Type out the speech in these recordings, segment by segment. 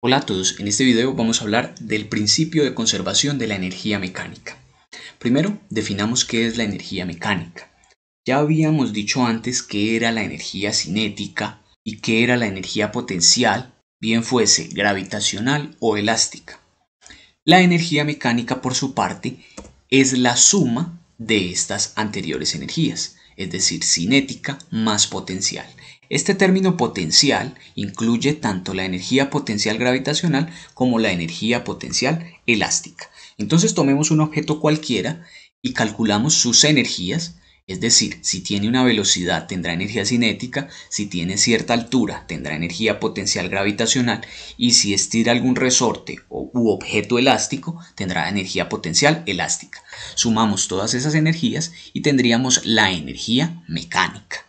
Hola a todos, en este video vamos a hablar del principio de conservación de la energía mecánica. Primero, definamos qué es la energía mecánica. Ya habíamos dicho antes qué era la energía cinética y qué era la energía potencial, bien fuese gravitacional o elástica. La energía mecánica, por su parte, es la suma de estas anteriores energías, es decir, cinética más potencial. Este término potencial incluye tanto la energía potencial gravitacional como la energía potencial elástica. Entonces tomemos un objeto cualquiera y calculamos sus energías, es decir, si tiene una velocidad tendrá energía cinética, si tiene cierta altura tendrá energía potencial gravitacional y si estira algún resorte u objeto elástico tendrá energía potencial elástica. Sumamos todas esas energías y tendríamos la energía mecánica.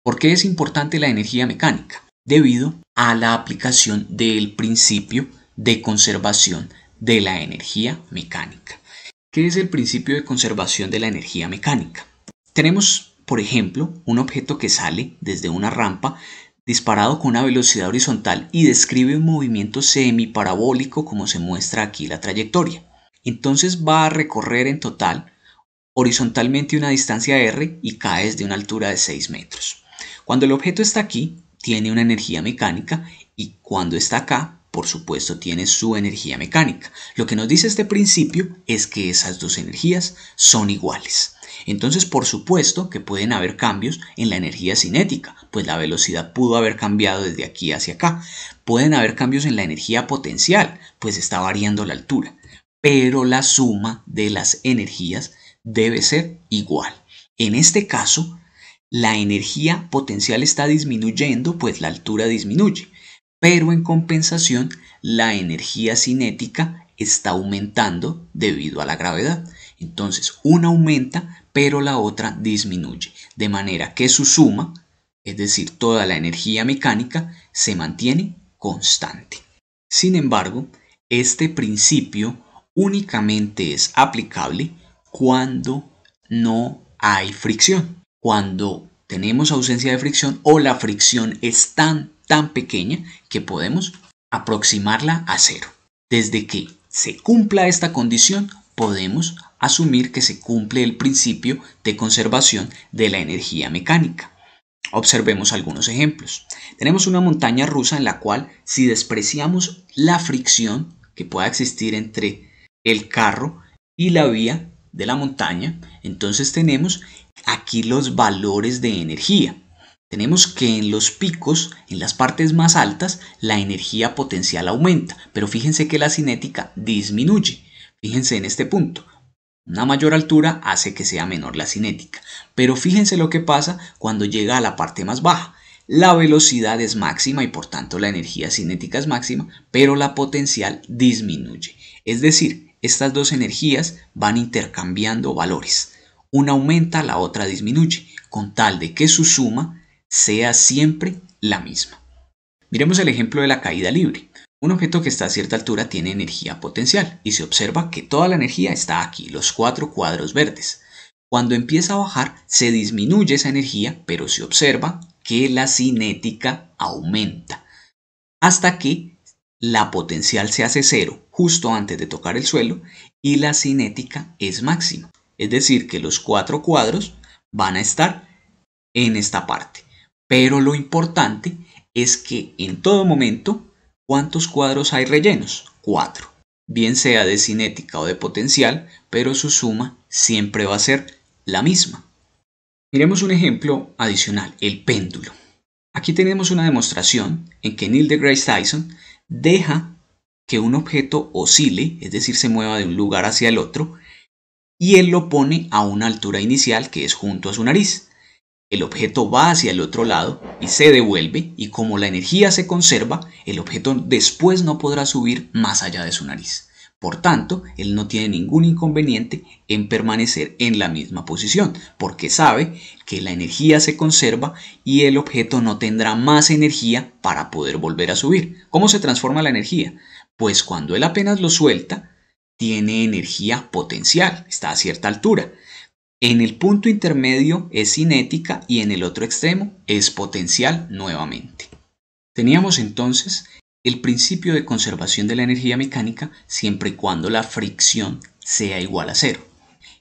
¿Por qué es importante la energía mecánica? Debido a la aplicación del principio de conservación de la energía mecánica. ¿Qué es el principio de conservación de la energía mecánica? Tenemos, por ejemplo, un objeto que sale desde una rampa disparado con una velocidad horizontal y describe un movimiento semiparabólico como se muestra aquí la trayectoria. Entonces va a recorrer en total horizontalmente una distancia r y cae desde una altura de 6 metros. Cuando el objeto está aquí, tiene una energía mecánica y cuando está acá, por supuesto, tiene su energía mecánica. Lo que nos dice este principio es que esas dos energías son iguales. Entonces, por supuesto que pueden haber cambios en la energía cinética, pues la velocidad pudo haber cambiado desde aquí hacia acá. Pueden haber cambios en la energía potencial, pues está variando la altura. Pero la suma de las energías debe ser igual. En este caso, la energía potencial está disminuyendo, pues la altura disminuye. Pero en compensación, la energía cinética está aumentando debido a la gravedad. Entonces, una aumenta, pero la otra disminuye. De manera que su suma, es decir, toda la energía mecánica, se mantiene constante. Sin embargo, este principio únicamente es aplicable cuando no hay fricción. Cuando tenemos ausencia de fricción o la fricción es tan pequeña que podemos aproximarla a cero. Desde que se cumpla esta condición, podemos asumir que se cumple el principio de conservación de la energía mecánica. Observemos algunos ejemplos. Tenemos una montaña rusa en la cual, si despreciamos la fricción que pueda existir entre el carro y la vía de la montaña, entonces tenemos aquí los valores de energía. Tenemos que en los picos, en las partes más altas, la energía potencial aumenta, pero fíjense que la cinética disminuye. Fíjense en este punto. Una mayor altura hace que sea menor la cinética, pero fíjense lo que pasa cuando llega a la parte más baja. La velocidad es máxima y por tanto la energía cinética es máxima, pero la potencial disminuye. Es decir, estas dos energías van intercambiando valores. Una aumenta, la otra disminuye, con tal de que su suma sea siempre la misma. Miremos el ejemplo de la caída libre. Un objeto que está a cierta altura tiene energía potencial y se observa que toda la energía está aquí, los 4 cuadros verdes. Cuando empieza a bajar se disminuye esa energía, pero se observa que la cinética aumenta hasta que la potencial se hace cero justo antes de tocar el suelo y la cinética es máxima. Es decir, que los 4 cuadros van a estar en esta parte. Pero lo importante es que en todo momento, ¿cuántos cuadros hay rellenos? 4. Bien sea de cinética o de potencial, pero su suma siempre va a ser la misma. Miremos un ejemplo adicional, el péndulo. Aquí tenemos una demostración en que Neil deGrasse Tyson deja que un objeto oscile, es decir, se mueva de un lugar hacia el otro, y él lo pone a una altura inicial que es junto a su nariz. El objeto va hacia el otro lado y se devuelve, y como la energía se conserva, el objeto después no podrá subir más allá de su nariz. Por tanto, él no tiene ningún inconveniente en permanecer en la misma posición, porque sabe que la energía se conserva y el objeto no tendrá más energía para poder volver a subir. ¿Cómo se transforma la energía? Pues cuando él apenas lo suelta, tiene energía potencial, está a cierta altura. En el punto intermedio es cinética y en el otro extremo es potencial nuevamente. Teníamos entonces el principio de conservación de la energía mecánica siempre y cuando la fricción sea igual a cero.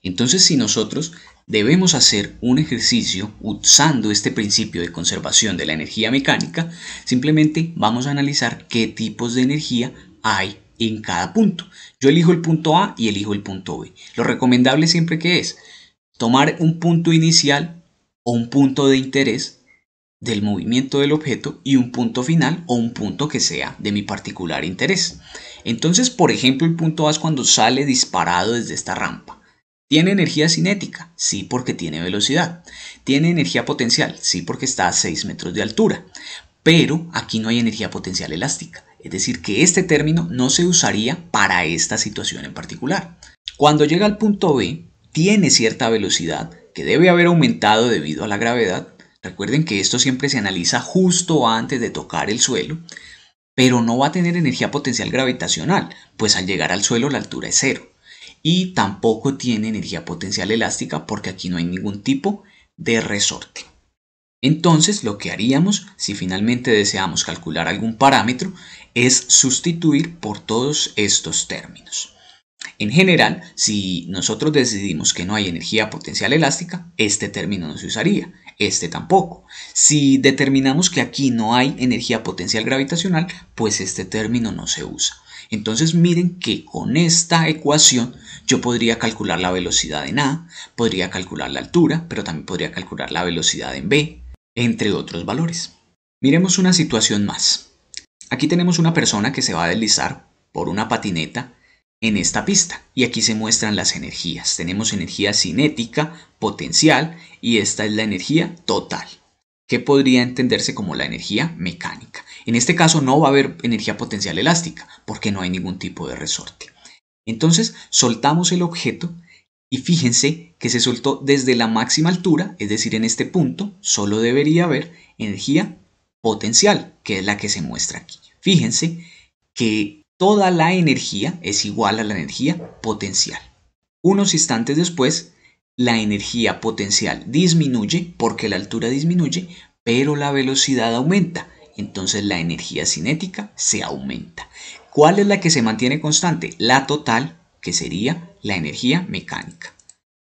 Entonces, si nosotros debemos hacer un ejercicio usando este principio de conservación de la energía mecánica, simplemente vamos a analizar qué tipos de energía hay en cada punto. Yo elijo el punto A y elijo el punto B. Lo recomendable siempre que es tomar un punto inicial o un punto de interés del movimiento del objeto y un punto final o un punto que sea de mi particular interés. Entonces, por ejemplo, el punto A es cuando sale disparado desde esta rampa. ¿Tiene energía cinética? Sí, porque tiene velocidad. ¿Tiene energía potencial? Sí, porque está a 6 metros de altura. Pero aquí no hay energía potencial elástica. Es decir, que este término no se usaría para esta situación en particular. Cuando llega al punto B, tiene cierta velocidad que debe haber aumentado debido a la gravedad. Recuerden que esto siempre se analiza justo antes de tocar el suelo, pero no va a tener energía potencial gravitacional, pues al llegar al suelo la altura es cero. Y tampoco tiene energía potencial elástica porque aquí no hay ningún tipo de resorte. Entonces, lo que haríamos, si finalmente deseamos calcular algún parámetro, es sustituir por todos estos términos. En general, si nosotros decidimos que no hay energía potencial elástica, este término no se usaría, este tampoco. Si determinamos que aquí no hay energía potencial gravitacional, pues este término no se usa. Entonces miren que con esta ecuación yo podría calcular la velocidad en A, podría calcular la altura, pero también podría calcular la velocidad en B, entre otros valores. Miremos una situación más. Aquí tenemos una persona que se va a deslizar por una patineta en esta pista y aquí se muestran las energías. Tenemos energía cinética, potencial y esta es la energía total, que podría entenderse como la energía mecánica. En este caso no va a haber energía potencial elástica porque no hay ningún tipo de resorte. Entonces soltamos el objeto y fíjense que se soltó desde la máxima altura, es decir, en este punto solo debería haber energía potencial, que es la que se muestra aquí. Fíjense que toda la energía es igual a la energía potencial. Unos instantes después, la energía potencial disminuye porque la altura disminuye, pero la velocidad aumenta. Entonces la energía cinética se aumenta. ¿Cuál es la que se mantiene constante? La total, que sería la energía mecánica.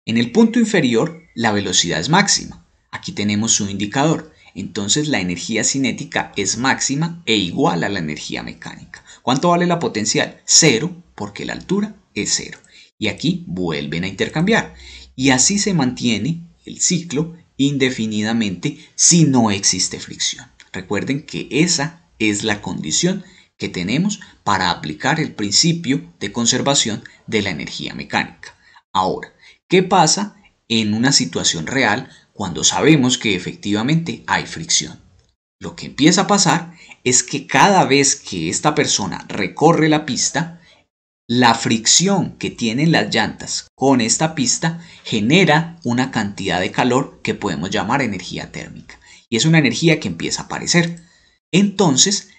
En el punto inferior, la velocidad es máxima. Aquí tenemos su indicador. Entonces la energía cinética es máxima e igual a la energía mecánica. ¿Cuánto vale la potencial? 0, porque la altura es 0. Y aquí vuelven a intercambiar. Y así se mantiene el ciclo indefinidamente si no existe fricción. Recuerden que esa es la condición que tenemos para aplicar el principio de conservación de la energía mecánica. Ahora, ¿qué pasa en una situación real cuando sabemos que efectivamente hay fricción? Lo que empieza a pasar es que cada vez que esta persona recorre la pista, la fricción que tienen las llantas con esta pista genera una cantidad de calor que podemos llamar energía térmica. Y es una energía que empieza a aparecer. Entonces,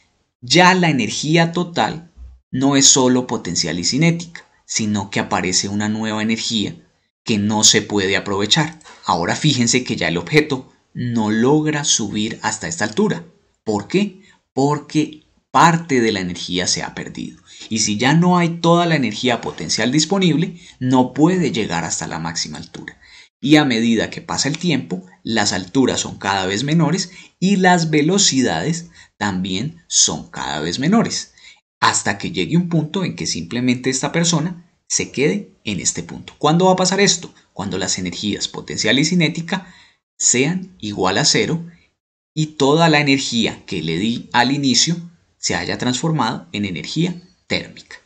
ya la energía total no es solo potencial y cinética, sino que aparece una nueva energía que no se puede aprovechar. Ahora fíjense que ya el objeto no logra subir hasta esta altura. ¿Por qué? Porque parte de la energía se ha perdido. Y si ya no hay toda la energía potencial disponible, no puede llegar hasta la máxima altura. Y a medida que pasa el tiempo, las alturas son cada vez menores y las velocidades también son cada vez menores. Hasta que llegue un punto en que simplemente esta persona se quede en este punto. ¿Cuándo va a pasar esto? Cuando las energías potencial y cinética sean igual a 0 y toda la energía que le di al inicio se haya transformado en energía térmica.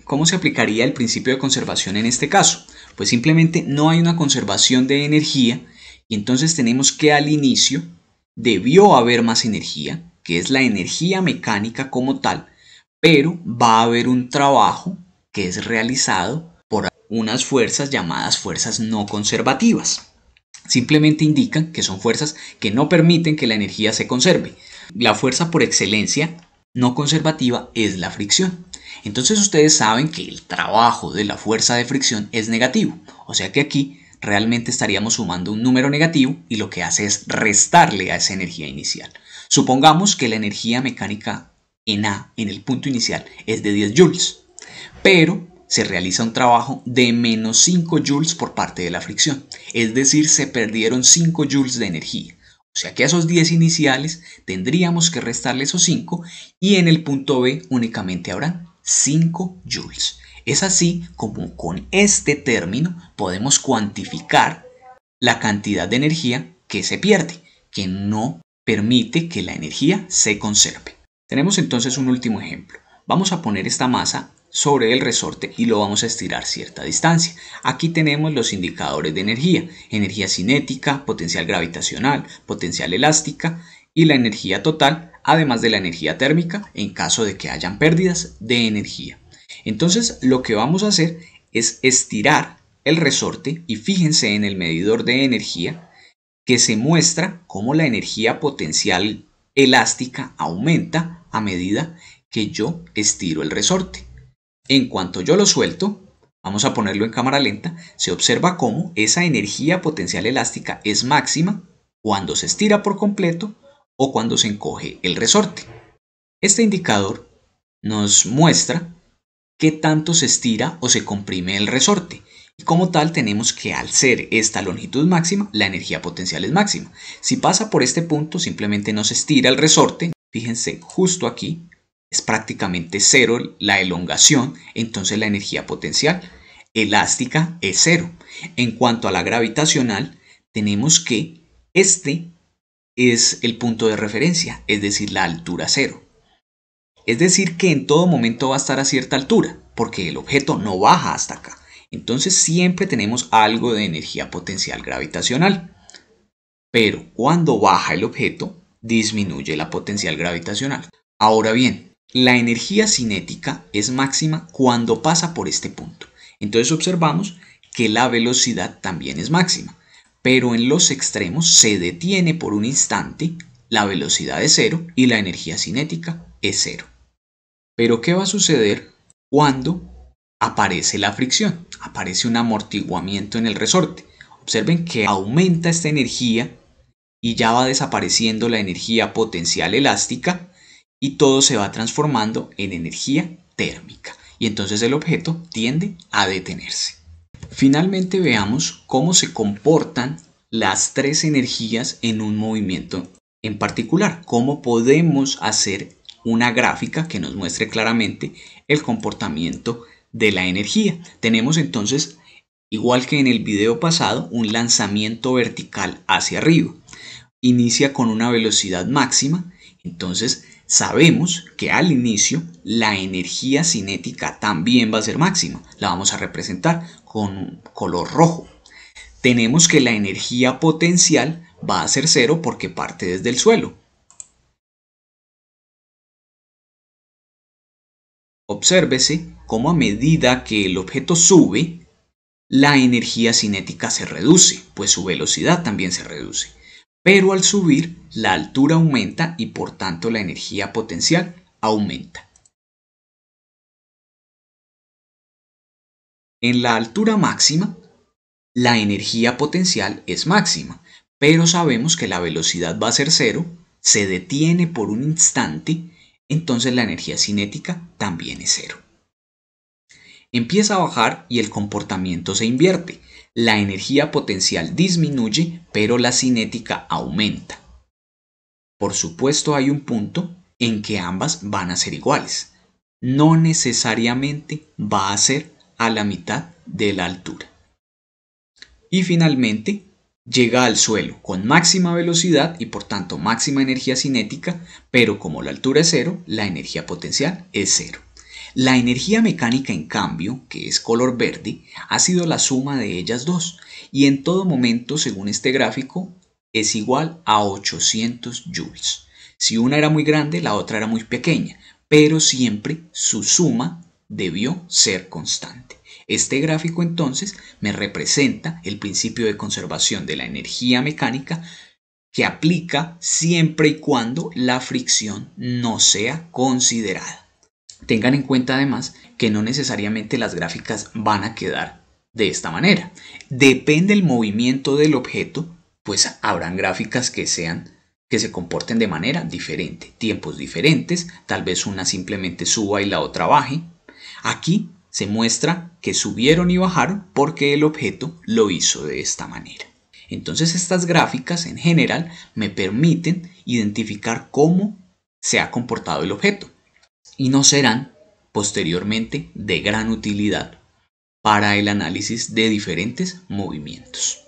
¿Cómo se aplicaría el principio de conservación en este caso? Pues simplemente no hay una conservación de energía y entonces tenemos que al inicio debió haber más energía, que es la energía mecánica como tal, pero va a haber un trabajo que es realizado por unas fuerzas llamadas fuerzas no conservativas. Simplemente indican que son fuerzas que no permiten que la energía se conserve. La fuerza por excelencia no conservativa es la fricción. Entonces ustedes saben que el trabajo de la fuerza de fricción es negativo. O sea que aquí realmente estaríamos sumando un número negativo y lo que hace es restarle a esa energía inicial. Supongamos que la energía mecánica en A, en el punto inicial, es de 10 joules, pero se realiza un trabajo de menos 5 joules por parte de la fricción, es decir, se perdieron 5 joules de energía. O sea que a esos 10 iniciales tendríamos que restarle esos 5 y en el punto B únicamente habrán 5 joules. Es así como con este término podemos cuantificar la cantidad de energía que se pierde, que no permite que la energía se conserve. Tenemos entonces un último ejemplo. Vamos a poner esta masa sobre el resorte y lo vamos a estirar cierta distancia. Aquí tenemos los indicadores de energía: energía cinética, potencial gravitacional, potencial elástica y la energía total, además de la energía térmica en caso de que hayan pérdidas de energía. Entonces lo que vamos a hacer es estirar el resorte y fíjense en el medidor de energía que se muestra cómo la energía potencial elástica aumenta a medida que yo estiro el resorte. En cuanto yo lo suelto, vamos a ponerlo en cámara lenta, se observa cómo esa energía potencial elástica es máxima cuando se estira por completo o cuando se encoge el resorte. Este indicador nos muestra qué tanto se estira o se comprime el resorte. Y como tal tenemos que al ser esta longitud máxima, la energía potencial es máxima. Si pasa por este punto, simplemente no se estira el resorte. Fíjense justo aquí, es prácticamente cero la elongación, entonces la energía potencial elástica es cero. En cuanto a la gravitacional, tenemos que este es el punto de referencia, es decir, la altura cero. Es decir, que en todo momento va a estar a cierta altura, porque el objeto no baja hasta acá. Entonces siempre tenemos algo de energía potencial gravitacional. Pero cuando baja el objeto, disminuye la potencial gravitacional. Ahora bien, la energía cinética es máxima cuando pasa por este punto. Entonces observamos que la velocidad también es máxima. Pero en los extremos se detiene por un instante, la velocidad es cero y la energía cinética es cero. Pero ¿qué va a suceder cuando aparece la fricción? Aparece un amortiguamiento en el resorte. Observen que aumenta esta energía y ya va desapareciendo la energía potencial elástica y todo se va transformando en energía térmica. Y entonces el objeto tiende a detenerse. Finalmente veamos cómo se comportan las tres energías en un movimiento en particular. Cómo podemos hacer una gráfica que nos muestre claramente el comportamiento de la energía. Tenemos entonces, igual que en el video pasado, un lanzamiento vertical hacia arriba. Inicia con una velocidad máxima, entonces sabemos que al inicio la energía cinética también va a ser máxima. La vamos a representar con color rojo. Tenemos que la energía potencial va a ser cero porque parte desde el suelo. Obsérvese cómo a medida que el objeto sube, la energía cinética se reduce, pues su velocidad también se reduce. Pero al subir, la altura aumenta y por tanto la energía potencial aumenta. En la altura máxima, la energía potencial es máxima, pero sabemos que la velocidad va a ser cero, se detiene por un instante, entonces la energía cinética también es cero. Empieza a bajar y el comportamiento se invierte. La energía potencial disminuye, pero la cinética aumenta. Por supuesto, hay un punto en que ambas van a ser iguales. No necesariamente va a ser a la mitad de la altura. Y finalmente, llega al suelo con máxima velocidad y por tanto máxima energía cinética, pero como la altura es cero, la energía potencial es cero. La energía mecánica, en cambio, que es color verde, ha sido la suma de ellas dos y en todo momento, según este gráfico, es igual a 800 joules. Si una era muy grande, la otra era muy pequeña, pero siempre su suma debió ser constante. Este gráfico entonces me representa el principio de conservación de la energía mecánica que aplica siempre y cuando la fricción no sea considerada. Tengan en cuenta además que no necesariamente las gráficas van a quedar de esta manera. Depende del movimiento del objeto, pues habrán gráficas que que se comporten de manera diferente, tiempos diferentes, tal vez una simplemente suba y la otra baje. Aquí se muestra que subieron y bajaron porque el objeto lo hizo de esta manera. Entonces estas gráficas en general me permiten identificar cómo se ha comportado el objeto y nos serán posteriormente de gran utilidad para el análisis de diferentes movimientos.